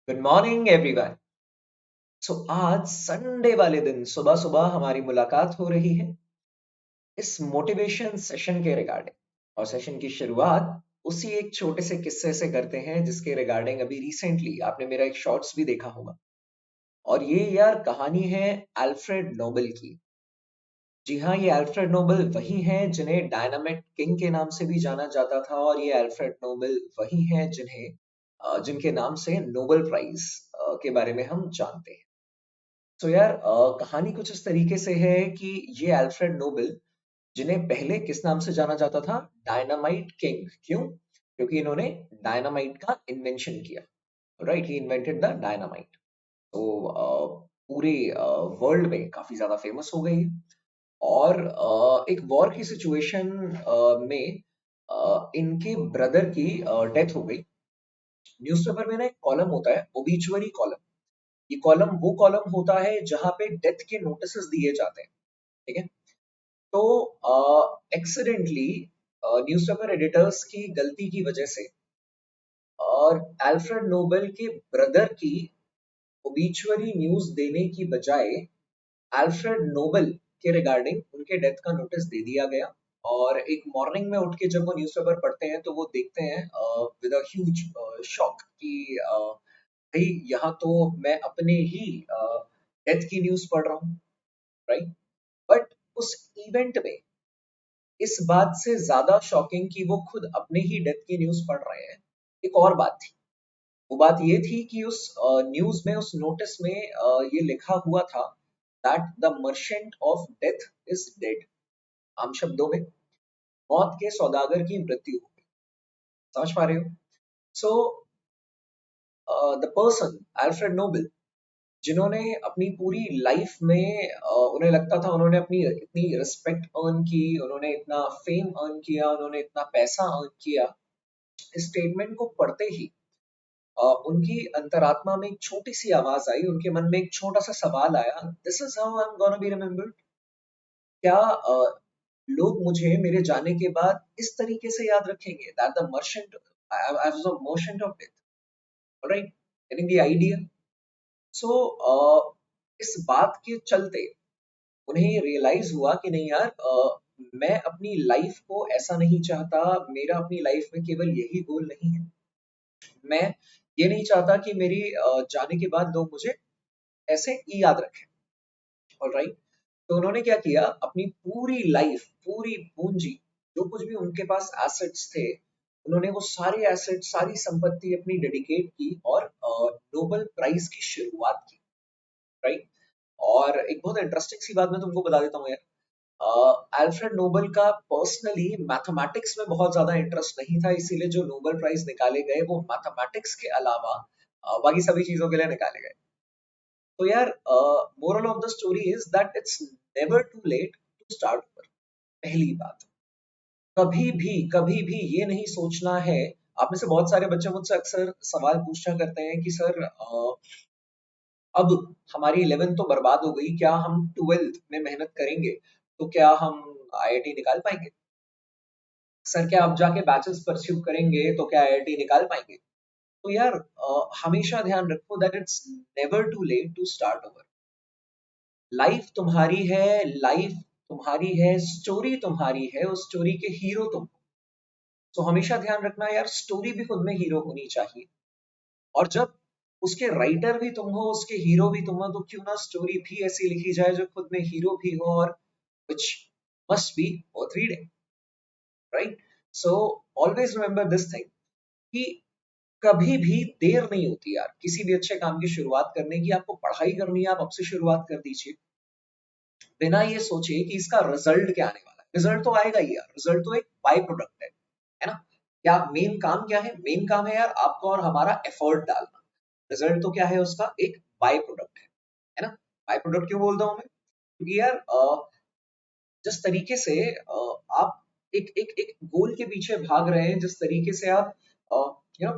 Good morning everyone. आज Sunday वाले दिन सुबह सुबह हमारी मुलाकात हो रही है इस मोटिवेशन सेशन के रिगार्डिंग। और सेशन की शुरुआत उसी एक छोटे से किस्से से करते हैं जिसके रिगार्डिंग अभी रिसेंटली आपने मेरा एक शॉर्ट्स भी देखा होगा। और ये यार कहानी है अल्फ्रेड नोबेल की। जी हाँ, ये अल्फ्रेड नोबेल वही हैं जिन्हें डायनामिट किंग के नाम से भी जाना जाता था, और ये अल्फ्रेड नोबेल वही हैं जिनके नाम से नोबेल प्राइज के बारे में हम जानते हैं। तो यार कहानी कुछ इस तरीके से है कि ये अल्फ्रेड नोबेल, जिन्हें पहले किस नाम से जाना जाता था, डायनामाइट किंग। क्यों? क्योंकि इन्होंने डायनामाइट का इन्वेंशन किया। Right, he invented the dynamite. तो पूरे वर्ल्ड में काफी ज्यादा फेमस हो गई है। और एक वॉर की सिचुएशन में इनके ब्रदर की डेथ हो गई। न्यूज़पेपर में ना एक कॉलम होता है, ओबिचुअरी कॉलम। ये कॉलम वो कॉलम होता है जहां पे डेथ के नोटिसेस दिए जाते हैं। ठीक है। तो एक्सीडेंटली न्यूज़पेपर एडिटर्स की गलती की वजह से और अल्फ्रेड नोबेल के ब्रदर की ओबिचुअरी न्यूज देने की बजाय अल्फ्रेड नोबेल के रिगार्डिंग उनके डेथ का नोटिस दे दिया गया। और एक मॉर्निंग में उठ के जब वो न्यूज़पेपर पढ़ते हैं तो वो देखते हैं विद अ ह्यूज शॉक कि भाई यहाँ तो मैं अपने ही डेथ की न्यूज पढ़ रहा हूँ। राइट। बट उस इवेंट में इस बात से ज्यादा शॉकिंग कि वो खुद अपने ही डेथ की न्यूज पढ़ रहे हैं, एक और बात थी। वो बात ये थी कि उस न्यूज में, उस नोटिस में ये लिखा हुआ था that the merchant of death is dead. आम शब्दों में, मौत के सौदागर की मृत्यु हो गई। समझ पा रहे हो? So the person Alfred Nobel, जिन्होंने अपनी पूरी लाइफ में उन्हें लगता था उन्होंने अपनी इतनी रिस्पेक्ट अर्न की, उन्होंने इतना फेम अर्न किया, उन्होंने इतना पैसा अर्न किया। इस स्टेटमेंट को पढ़ते ही उनकी अंतरात्मा में एक छोटी सी आवाज आई, उनके मन में एक छोटा सा सवाल आया, this is how I am gonna be remembered. क्या लोग मुझे मेरे जाने के बाद इस तरीके से याद रखेंगे, that the merchant, I was a merchant of death. Right, getting the idea. So इस बात के चलते उन्हें ये रियलाइज हुआ कि नहीं यार, मैं अपनी लाइफ को ऐसा नहीं चाहता। मेरा अपनी लाइफ में केवल यही गोल नहीं है। मैं ये नहीं चाहता कि मेरी जाने के बाद लोग मुझे ऐसे ही याद रखें। ऑलराइट। तो उन्होंने क्या किया, अपनी पूरी लाइफ, पूरी पूंजी, जो कुछ भी उनके पास एसेट्स थे, उन्होंने वो सारे एसेट, सारी संपत्ति अपनी डेडिकेट की और नोबेल प्राइज की शुरुआत की। राइट। और एक बहुत इंटरेस्टिंग सी बात मैं तुमको बता देता हूँ यार। अल्फ्रेड नोबेल का पर्सनली मैथमेटिक्स में बहुत ज्यादा इंटरेस्ट नहीं था, इसीलिए जो नोबेल प्राइज निकाले गए वो मैथमेटिक्स के अलावा बाकी सभी चीजों के लिए निकाले गए। तो यार, moral of the story is that it's never too late to start over. पहली बात, कभी भी ये नहीं सोचना है। आप में से बहुत सारे बच्चे मुझसे अक्सर सवाल पूछा करते हैं कि सर, अब हमारी 11th तो बर्बाद हो गई, क्या हम 12th में मेहनत करेंगे तो क्या हम आईआईटी निकाल पाएंगे? सर, क्या आप जाके बैचलर्स परस्यू करेंगे तो क्या आईआईटी निकाल पाएंगे? तो यार, हमेशा ध्यान रखो that it's never too late to start over. Life तुम्हारी है, लाइफ तुम्हारी है, स्टोरी तुम्हारी है, उस स्टोरी के हीरो तुम हो। तो हमेशा ध्यान रखना यार, स्टोरी भी खुद में हीरो होनी चाहिए। और जब उसके राइटर भी तुम हो, उसके हीरो भी तुम हो, तो क्यों ना स्टोरी भी ऐसी लिखी जाए जो खुद में हीरो भी हो और which must be worth reading, right? So always remember this thing कि कभी भी देर नहीं होती यार किसी भी अच्छे काम की शुरुआत करने की। आपको पढ़ाई करनी है, आप अब से शुरुआत कर दीजिए, बिना ये सोचे कि इसका रिजल्ट क्या आने वाला है। रिजल्ट तो आएगा ही यार, रिजल्ट तो एक बाय प्रोडक्ट है ना? क्या मेन काम क्या है? मेन काम है यार आपका और हमारा एफर्ट डालना। रिजल्ट तो क्या है उसका? एक बाय प्रोडक्ट है ना? बाय प्रोडक्ट क्यों बोलता हूं मैं? क्योंकि यार, जिस तरीके से आप एक एक एक गोल के पीछे भाग रहे हैं, जिस तरीके से आप यू नो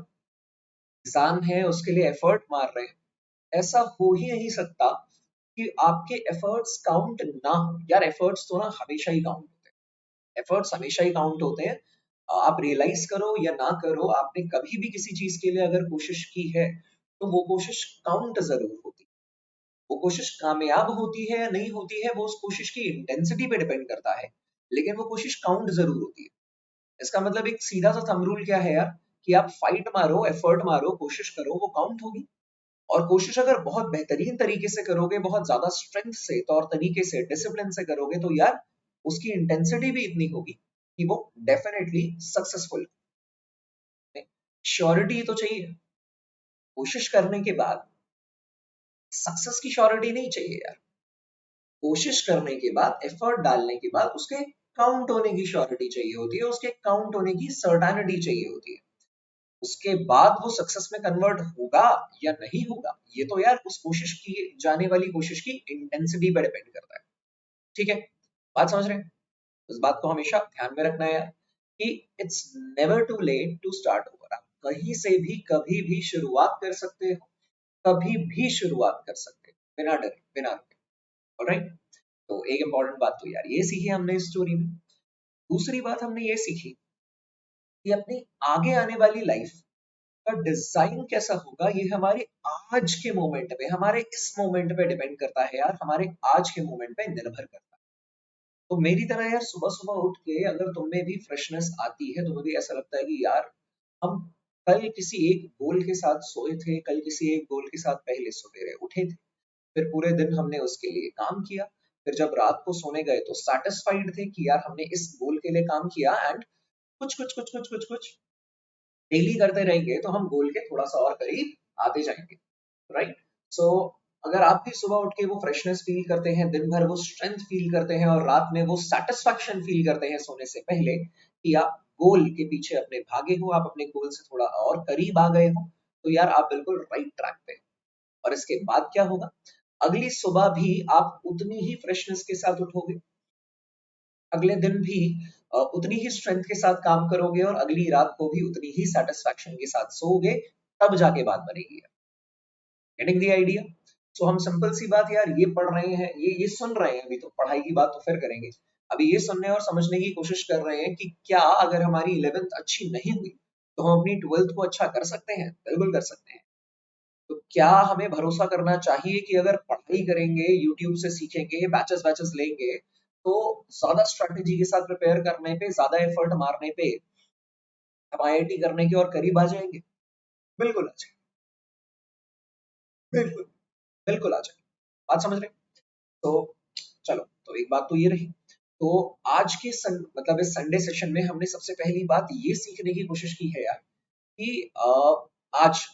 एग्जाम है उसके लिए एफर्ट मार रहे हैं, ऐसा हो ही नहीं सकता कि आपके एफर्ट्स काउंट ना हो। यार एफर्ट्स तो ना हमेशा ही काउंट होते हैं, एफर्ट्स हमेशा ही काउंट होते हैं। आप रियलाइज करो या ना करो, आपने कभी भी किसी चीज के लिए अगर कोशिश की है तो वो कोशिश काउंट जरूर होती है। वो कोशिश कामयाब होती है या नहीं होती है, वो उस कोशिश की इंटेंसिटी पे डिपेंड करता है, लेकिन वो कोशिश काउंट जरूर होती है। इसका मतलब एक सीधा सा थंब रूल क्या है यार, कि आप फाइट मारो, एफर्ट मारो, कोशिश करो, वो काउंट होगी। और कोशिश अगर बहुत बेहतरीन तरीके से करोगे, बहुत ज्यादा स्ट्रेंथ से, तौर तरीके से, डिसिप्लिन से करोगे, तो यार उसकी इंटेंसिटी भी इतनी होगी कि वो डेफिनेटली सक्सेसफुल। श्योरिटी तो चाहिए, कोशिश करने के बाद सक्सेस की श्योरिटी नहीं चाहिए यार। कोशिश करने के बाद, एफर्ट डालने के बाद उसके काउंट होने की श्योरिटी चाहिए होती है, उसके काउंट होने की सर्टेनिटी चाहिए होती है। उसके बाद वो सक्सेस में कन्वर्ट होगा या नहीं होगा, ये तो यार उस कोशिश की जाने वाली कोशिश की इंटेंसिटी पर डिपेंड करता है। ठीक है, बात समझ रहे हैं? इस बात को हमेशा ध्यान में रखना है यार, कि it's never too late to start over. आप कहीं से भी कभी भी शुरुआत कर सकते हो, कभी भी शुरुआत कर सकते हो, बिना डरे, बिना रुके। ऑलराइट, तो एक इंपॉर्टेंट बात तो यार ये सीखी हमने इस स्टोरी में। दूसरी बात हमने ये सीखी कि अपनी आगे आने वाली लाइफ का डिजाइन कैसा होगा, ये हमारे आज के मोमेंट पे, हमारे इस मोमेंट पे डिपेंड करता है यार, हमारे आज के मोमेंट पे निर्भर करता है। तो मेरी तरह यार सुबह सुबह उठ के अगर तुम में भी फ्रेशनेस आती है, तुम्हें भी ऐसा लगता है कि यार हम कल किसी एक गोल के साथ सोए थे, कल किसी एक गोल के साथ पहले सवेरे उठे थे, फिर पूरे दिन हमने उसके लिए काम किया, फिर जब रात को सोने गए तो सेटिस्फाइड थे कि यार हमने इस गोल के लिए काम किया, एंड कुछ कुछ कुछ कुछ कुछ कुछ डेली करते रहेंगे तो हम गोल के थोड़ा सा और करीब आते जाएंगे। राइट, सो अगर आप भी सुबह उठ के वो फ्रेशनेस फील करते हैं, दिन भर वो स्ट्रेंथ फील करते हैं, और रात में वो सेटिस्फैक्शन फील करते हैं सोने से पहले कि आप गोल के पीछे अपने भागे हो, आप अपने गोल से थोड़ा और करीब आ गए हो, तो यार आप बिल्कुल राइट ट्रैक पे। और इसके बाद क्या होगा, अगली सुबह भी आप उतनी ही फ्रेशनेस के साथ उठोगे, अगले दिन भी उतनी ही स्ट्रेंथ के साथ काम करोगे, और अगली रात को भी उतनी ही सेटिस्फैक्शन के साथ सोओगे, तब जाके बात बनेगी। Getting the idea? सो हम सिंपल सी बात यार ये पढ़ रहे हैं, ये सुन रहे हैं, अभी तो पढ़ाई की बात तो फिर करेंगे। अभी ये सुनने और समझने की कोशिश कर रहे हैं कि क्या अगर हमारी 11th अच्छी नहीं हुई तो हम अपनी 12th को अच्छा कर सकते हैं? बिल्कुल कर सकते हैं। तो क्या हमें भरोसा करना चाहिए कि अगर पढ़ाई करेंगे, यूट्यूब से सीखेंगे, बैचेस बैचेस लेंगे, तो ज्यादा स्ट्रेटेजी के साथ प्रिपेयर करने पे, ज्यादा एफर्ट मारने पे हम आईआईटी करने के और करीब आ जाएंगे? बिल्कुल आ जाएंगे, बिल्कुल, बिल्कुल आ जाएंगे। बात समझ रहे हैं? तो चलो, तो एक बात तो ये रही। तो आज के मतलब इस संडे सेशन में हमने सबसे पहली बात ये सीखने की कोशिश की है यार, कि आज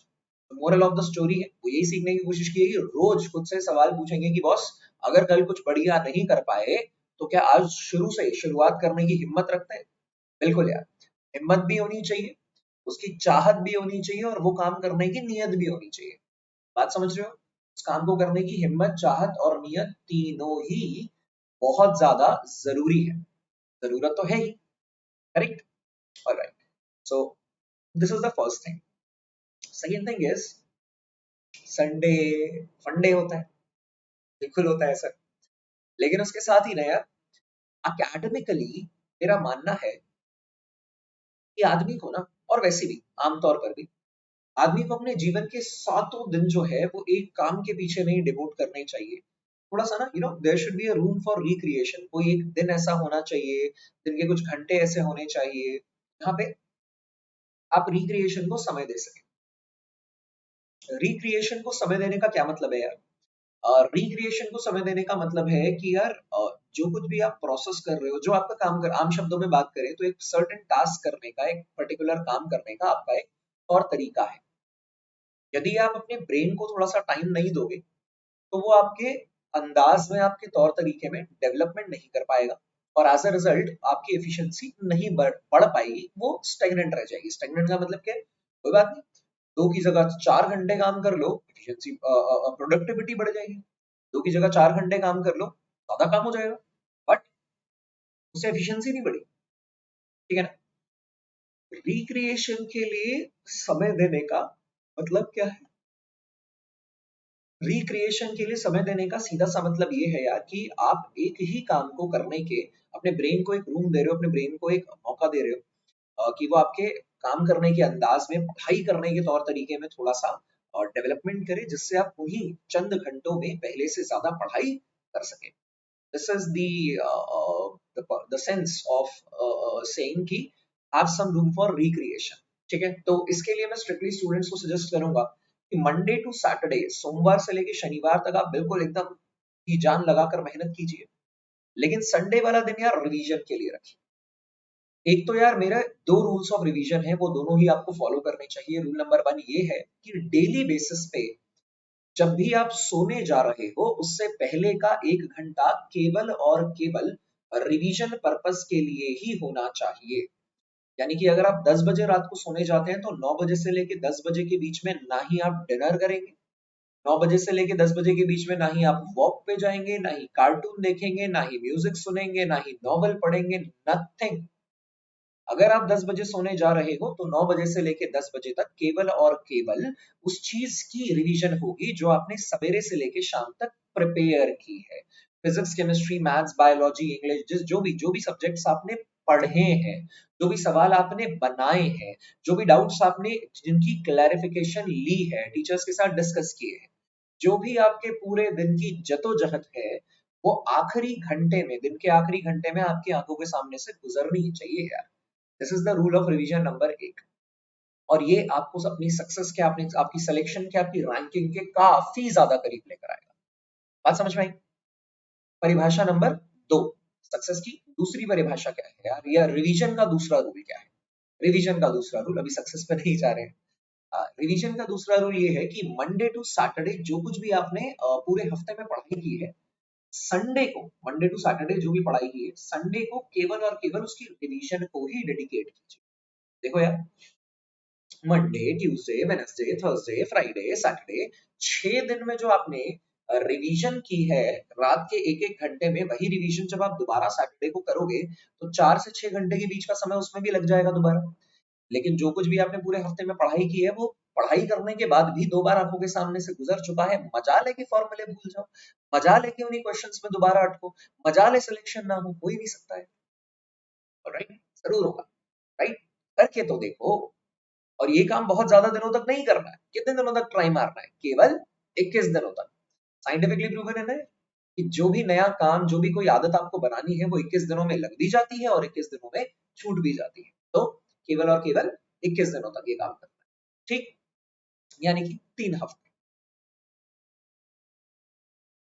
मोरल ऑफ द स्टोरी है वो यही सीखने की कोशिश की है कि रोज खुद से सवाल पूछेंगे कि बॉस, अगर कल कुछ बढ़िया नहीं कर पाए तो क्या आज शुरू से शुरुआत करने की हिम्मत रखते हैं? बिल्कुल यार, हिम्मत भी होनी चाहिए, उसकी चाहत भी होनी चाहिए, और वो काम करने की नीयत भी होनी चाहिए। बात समझ रहे हो? उस काम को करने की हिम्मत, चाहत और नियत तीनों ही बहुत ज्यादा जरूरी है। जरूरत तो है ही, correct? Alright, so this is the first thing. Second thing is, Sunday funday होता है, बिल्कुल होता है सर, लेकिन उसके साथ ही ना यार, अकेडमिकली मेरा मानना है कि आदमी को ना, और वैसे भी आमतौर पर भी आदमी को अपने जीवन के सातों दिन जो है वो एक काम के पीछे नहीं डिवोट करने चाहिए। थोड़ा सा ना, there should be a room for recreation. कोई एक दिन ऐसा होना चाहिए, दिन के कुछ घंटे ऐसे होने चाहिए जहाँ पे आप रिक्रिएशन को समय दे सके। रिक्रिएशन को समय देने का क्या मतलब है यार? रिक्रिएशन को समय देने का मतलब है कि यार जो कुछ भी आप प्रोसेस कर रहे हो, जो आपका काम कर, आम शब्दों में बात करें तो एक सर्टेन टास्क करने का, एक पर्टिकुलर काम करने का आपका एक और तरीका है। यदि आप अपने ब्रेन को थोड़ा सा टाइम नहीं दोगे तो वो आपके अंदाज में, आपके तौर तरीके में डेवलपमेंट नहीं कर पाएगा, और एज अ रिजल्ट आपकी एफिशिएंसी नहीं बढ़ पाएगी, वो स्टेगनेंट रह जाएगी। स्टेगनेंट का मतलब क्या है? कोई बात नहीं, 2 की जगह 4 घंटे काम कर लो, एफिशिएंसी, प्रोडक्टिविटी बढ़ जाएगी। 2 की जगह 4 घंटे काम कर लो, ज्यादा काम हो जाएगा, बट उससे एफिशिएंसी नहीं बढ़ी। ठीक है ना? रिक्रिएशन के लिए समय देने का मतलब क्या है? रिक्रिएशन के लिए समय देने का सीधा सा मतलब ये है यार, कि आप एक ही काम को करने के अपने ब्रेन को एक रूम दे रहे हो, अपने ब्रेन को एक मौका दे रहे हो कि वो आपके काम करने के अंदाज में, पढ़ाई करने के तौर तरीके में थोड़ा सा डेवलपमेंट करें, जिससे आप उन्हीं चंद घंटों में पहले से ज्यादा पढ़ाई कर सकें। This is the sense of saying कि have some room for recreation। ठीक है, तो इसके लिए मैं स्ट्रिक्टली स्टूडेंट्स को सजेस्ट करूंगा कि मंडे टू सैटरडे, सोमवार से लेके शनिवार तक आप बिल्कुल एकदम की जान लगाकर मेहनत कीजिए, लेकिन संडे वाला दिन यार रिवीजन के लिए रखिए। एक तो यार मेरे दो रूल्स ऑफ रिवीजन है, वो दोनों ही आपको फॉलो करने चाहिए। रूल नंबर 1 ये है कि डेली बेसिस पे जब भी आप सोने जा रहे हो, उससे पहले का 1 घंटा केवल और केवल रिवीजन पर्पस के लिए ही होना चाहिए। यानी कि अगर आप 10 बजे रात को सोने जाते हैं तो 9 बजे से लेके 10 बजे के बीच में ना ही आप डिनर करेंगे, 9 बजे से लेके 10 बजे के बीच में ना ही आप वॉक पे जाएंगे, ना ही कार्टून देखेंगे, ना ही म्यूजिक सुनेंगे, ना ही नॉवल पढ़ेंगे, नथिंग। अगर आप 10 बजे सोने जा रहे हो तो 9 बजे से लेके 10 बजे तक केवल और केवल उस चीज की रिवीजन होगी जो आपने सवेरे से लेके शाम तक प्रिपेयर की है। Physics, chemistry, maths, biology, English, जिस जो भी सब्जेक्ट्स आपने पढ़े हैं, जो भी सवाल आपने बनाए हैं, जो भी डाउट्स आपने जिनकी क्लैरिफिकेशन ली है, टीचर्स के साथ डिस्कस किए हैं, जो भी आपके पूरे दिन की जद्दोजहद है, वो आखिरी घंटे में, दिन के आखिरी घंटे में आपकी आंखों के सामने से गुजरनी ही चाहिए यार। This is the rule of revision number 1। और ये आपको अपनी सक्सेस के, आपने आपकी सिलेक्शन के, आपकी रैंकिंग के काफी ज्यादा करीब लेकर आएगा। बात समझ में आई? परिभाषा नंबर 2, सक्सेस की दूसरी परिभाषा क्या है यार, या रिवीजन का दूसरा रूल क्या है? रिवीजन का दूसरा रूल, अभी सक्सेस पे नहीं जा रहे हैं। रिवीजन का दूसरा रूल ये है कि मंडे टू सैटरडे जो कुछ भी आपने पूरे हफ्ते में पढ़ाई की है, संडे को, मंडे टू सैटरडे जो भी पढ़ाई की है, संडे को केवल और केवल उसकी रिवीजन को ही डेडिकेट कीजिए। देखो यार, Monday, Tuesday, Wednesday, Thursday, Friday, Saturday, 6 दिन में जो आपने रिवीजन की है रात के एक एक घंटे में, वही रिवीजन जब आप दोबारा सैटरडे को करोगे तो 4 से 6 घंटे के बीच का समय उसमें भी लग जाएगा दोबारा। लेकिन जो कुछ भी आपने पूरे हफ्ते में पढ़ाई की है, वो पढ़ाई करने के बाद भी 2 बार आंखों के सामने से गुजर चुका है। मजाल है कि फॉर्मूले भूल जाओ, मजाल है कि उन्हीं क्वेश्चंस में दोबारा अटको, मजाल है सिलेक्शन ना हो, हो ही नहीं सकता है। राइट, जरूर होगा। राइट, करके तो देखो। और ये काम बहुत ज्यादा दिनों तक नहीं करना है। कितने दिनों तक ट्राई मारना है? केवल 21 दिनों तक। साइंटिफिकली प्रूवन है ना कि जो भी नया काम, जो भी कोई आदत आपको बनानी है, वो 21 दिनों में लग भी जाती है और 21 दिनों में छूट भी जाती है। तो केवल और केवल 21 दिनों तक ये काम करना है। ठीक, यानी कि 3 हफ्ते।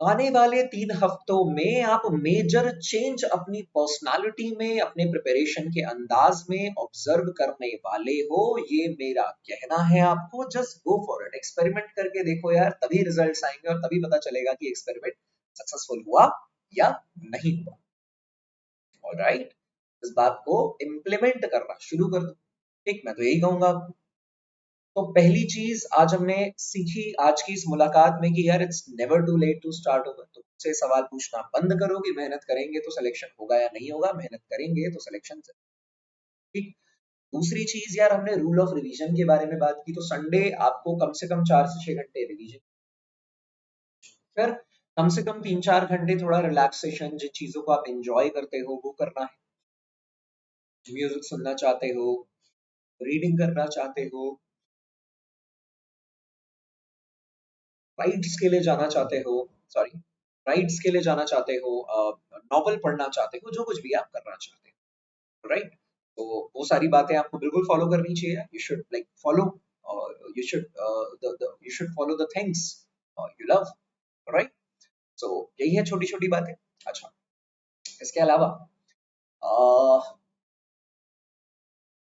आने वाले 3 हफ्तों में आप मेजर चेंज अपनी पर्सनालिटी में, अपने प्रिपरेशन के अंदाज में ऑब्जर्व करने वाले हो, ये मेरा कहना है आपको। Just go for it, experiment करके देखो यार, तभी रिजल्ट्स आएंगे और तभी पता चलेगा कि एक्सपेरिमेंट सक्सेसफुल हुआ या नहीं हुआ। ऑलराइट, इस बात को इम्प्लीमेंट करना शुरू कर दो। ठीक, मैं तो यही कहूंगा आपको। तो पहली चीज आज हमने सीखी आज की इस मुलाकात में कि यार it's never too late to start over. तो मुझसे सवाल पूछना बंद करो कि मेहनत करेंगे तो सिलेक्शन होगा या नहीं होगा, मेहनत करेंगे तो सिलेक्शन। ठीक। दूसरी चीज यार, हमने रूल ऑफ रिवीजन के बारे में बात की, तो संडे आपको कम से कम 4 से 6 घंटे रिवीजन, फिर कम से कम 3-4 घंटे थोड़ा रिलैक्सेशन, जिन चीजों को आप एंजॉय करते हो वो करना है। म्यूजिक सुनना चाहते हो, रीडिंग करना चाहते हो, राइड्स के लिए जाना चाहते हो, सॉरी, राइड्स के लिए जाना चाहते हो, नॉवल पढ़ना चाहते हो, जो कुछ भी आप करना चाहते हो, राइट। तो वो सारी बातें आपको बिल्कुल फॉलो करनी चाहिए। You should like follow, you should you should follow the things you love, right. So यही है छोटी छोटी बातें। अच्छा, इसके अलावा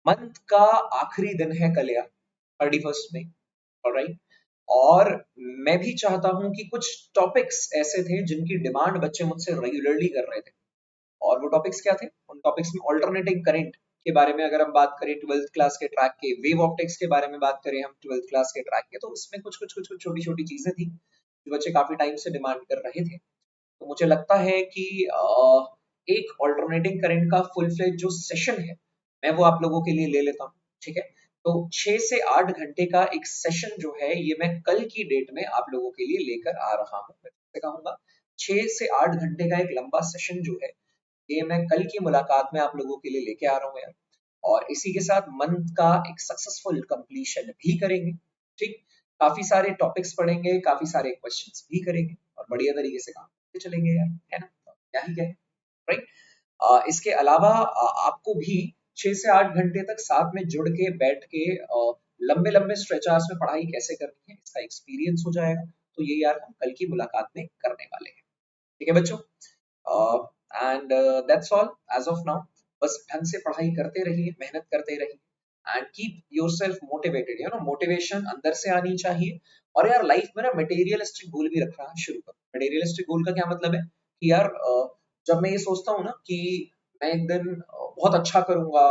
मंथ का आखिरी दिन है कल, या 31 में, ऑलराइट। और मैं भी चाहता हूं कि कुछ टॉपिक्स ऐसे थे जिनकी डिमांड बच्चे मुझसे रेगुलरली कर रहे थे। और वो टॉपिक्स क्या थे? उन टॉपिक्स में ऑल्टरनेटिंग करंट के बारे में अगर हम बात करें, 12th क्लास के ट्रैक के वेव ऑप्टिक्स के बारे में बात करें हम, 12th क्लास के ट्रैक के, तो उसमें कुछ कुछ कुछ कुछ छोटी छोटी चीजें थी जो बच्चे काफी टाइम से डिमांड कर रहे थे। तो मुझे लगता है कि एक ऑल्टरनेटिंग करंट का फुल फ्लेज जो सेशन है, मैं वो आप लोगों के लिए ले लेता हूँ। ठीक है, तो 6 से 8 घंटे का एक सेशन जो है, ये मैं कल की डेट में आप लोगों के लिए लेकर आ रहा हूँ। मैं कहूंगा 6 से 8 घंटे का एक लंबा सेशन जो है, ये मैं कल की मुलाकात में आप लोगों के लिए लेके आ रहा हूँ यार। और इसी के साथ मंथ का एक सक्सेसफुल कंप्लीशन भी करेंगे। ठीक, काफी सारे टॉपिक्स पढ़ेंगे, काफी सारे क्वेश्चंस भी करेंगे और बढ़िया तरीके से काम करते चलेंगे यार, है ना? तो क्या ही कहें, राइट? इसके अलावा आपको भी 6 से 8 घंटे तक साथ में जुड़ के बैठ के लंबे लंबे स्ट्रेचर्स में पढ़ाई कैसे करनी है इसका एक्सपीरियंस हो जाएगा। तो ये यार हम कल की मुलाकात में करने वाले हैं, ठीक है बच्चों? And that's all as of now. बस ढंग से पढ़ाई करते रहिए, मेहनत करते रहिए and keep yourself motivated, you know, motivation अंदर से आनी चाहिए। और यार लाइफ में ना मटेरियलिस्टिक गोल भी रखना शुरू करो। मटेरियलिस्टिक गोल का क्या मतलब है कि यार जब मैं ये सोचता हूँ ना कि मैं एक दिन बहुत अच्छा करूंगा,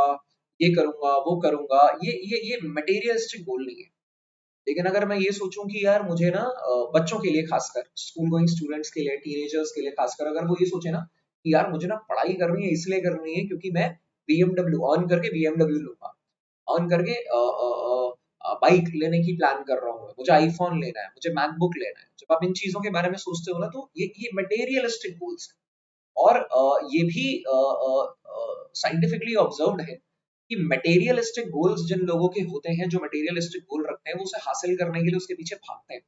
ये करूंगा, वो करूंगा, ये मटेरियलिस्टिक गोल नहीं है। लेकिन अगर मैं ये सोचूं कि यार मुझे ना बच्चों के लिए, खासकर स्कूल गोइंग स्टूडेंट्स के लिए, टीनेजर्स के लिए खासकर, अगर वो ये सोचे ना कि यार मुझे ना पढ़ाई करनी है, इसलिए करनी है क्योंकि मैं बीएमडब्ल्यू अर्न करके बीएमडब्ल्यू लूंगा, अर्न करके बाइक लेने की प्लान कर रहा हूँ, मुझे आईफोन लेना है, मुझे मैकबुक लेना है। जब आप इन चीजों के बारे में सोचते हो ना, तो ये मटेरियलिस्टिक गोल्स है। और ये भी साइंटिफिकली ऑब्जर्व्ड है कि मटेरियलिस्टिक गोल्स जिन लोगों के होते हैं, जो मटेरियलिस्टिक गोल रखते हैं, वो उसे हासिल करने के लिए उसके पीछे भागते हैं।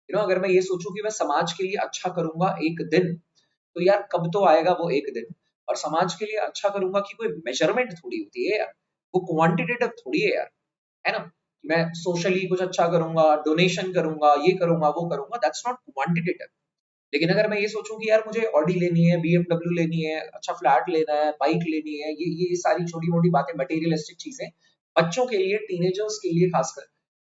यू नो, अगर मैं ये सोचूं कि मैं समाज के लिए अच्छा करूंगा एक दिन, तो यार कब तो आएगा वो एक दिन। और समाज के लिए अच्छा करूंगा की कोई मेजरमेंट थोड़ी होती है यार, वो क्वांटिटेटिव थोड़ी है यार, है ना? मैं सोशली कुछ अच्छा करूंगा, डोनेशन करूंगा, ये करूंगा, वो करूंगा, दैट्स नॉट क्वांटिटेटिव। लेकिन अगर मैं ये सोचूं कि यार मुझे ऑडी लेनी है, बीएमडब्ल्यू लेनी है, अच्छा फ्लैट लेना है, बाइक लेनी है, ये सारी छोटी मोटी बातें, मटेरियलिस्टिक चीजें बच्चों के लिए, टीनेजर्स के लिए खासकर,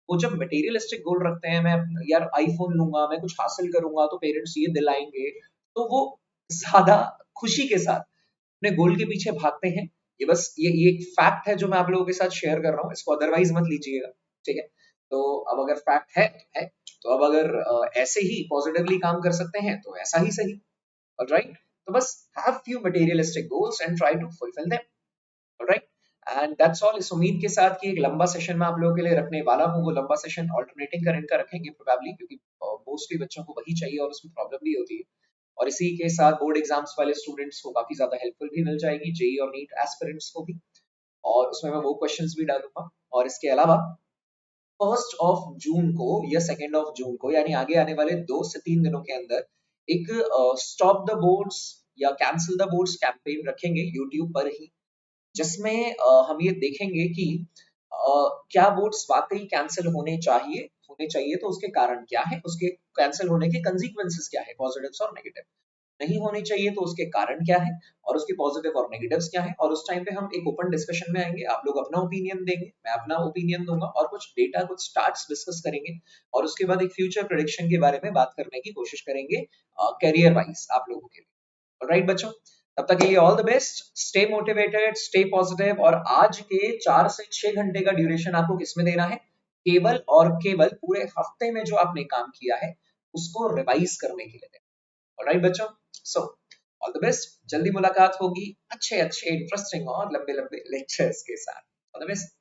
वो जब मटेरियलिस्टिक गोल रखते हैं, मैं यार आईफोन लूंगा, मैं कुछ हासिल करूंगा तो पेरेंट्स ये दिलाएंगे, तो वो ज्यादा खुशी के साथ अपने गोल के पीछे भागते हैं। ये बस ये एक फैक्ट है जो मैं आप लोगों के साथ शेयर कर रहा हूँ, इसको अदरवाइज मत लीजिएगा, ठीक है? तो अब अगर फैक्ट है तो है। तो अब अगर ऐसे ही पॉजिटिवली काम कर सकते हैं तो ऐसा ही सही, ऑलराइट? तो बस have few materialistic goals and try to fulfil them, alright? And that's all. इस उम्मीद के साथ कि एक लंबा सेशन मैं आप लोगों के लिए रखने वाला हूँ, वो लंबा सेशन ऑल्टरनेटिंग करंट का रखेंगे प्रोबेबली, क्योंकि मोस्टली बच्चों को वही चाहिए और उसमें प्रॉब्लम भी होती है। और इसी के साथ बोर्ड एग्जाम्स वाले स्टूडेंट्स को काफी ज्यादा हेल्पफुल भी मिल जाएगी, जेई और नीट एस्पिरेंट्स को भी। और उसमें मैं वो क्वेश्चंस भी डालूंगा। और इसके अलावा 1 जून को या 2 जून को, यानी आगे आने वाले 2 से 3 दिनों के अंदर, एक स्टॉप द बोर्ड्स या कैंसिल द बोर्ड्स कैंपेन रखेंगे यूट्यूब पर ही, जिसमें हम ये देखेंगे कि क्या बोर्ड्स वाकई कैंसिल होने चाहिए तो उसके कारण क्या है, उसके कैंसिल होने के कंसीक्वेंसेस क्या है, पॉजिटिव्स और नेगेटिव। नहीं होनी चाहिए तो उसके कारण क्या है, और उसके पॉजिटिव और नेगेटिव्स क्या है। और उस टाइम पे हम एक ओपन डिस्कशन में आएंगे, आप लोग अपना ओपिनियन देंगे, मैं अपना ओपिनियन दूंगा, और कुछ डेटा, कुछ स्टार्ट्स डिस्कस करेंगे। और उसके बाद एक फ्यूचर प्रेडिक्शन के बारे में बात करने की कोशिश करेंगे, करियर वाइज आप लोगों के लिए। ऑलराइट बच्चों, तब तक के लिए all the best, stay motivated, stay positive. और आज के 4 से 6 घंटे का ड्यूरेशन आपको किसमें देना है? केवल और केवल पूरे हफ्ते में जो आपने काम किया है उसको रिवाइज करने के लिए देना। ऑलराइट बच्चों, सो ऑल द बेस्ट। जल्दी मुलाकात होगी अच्छे अच्छे इंटरेस्टिंग और लंबे लंबे लेक्चर्स के साथ। All the best.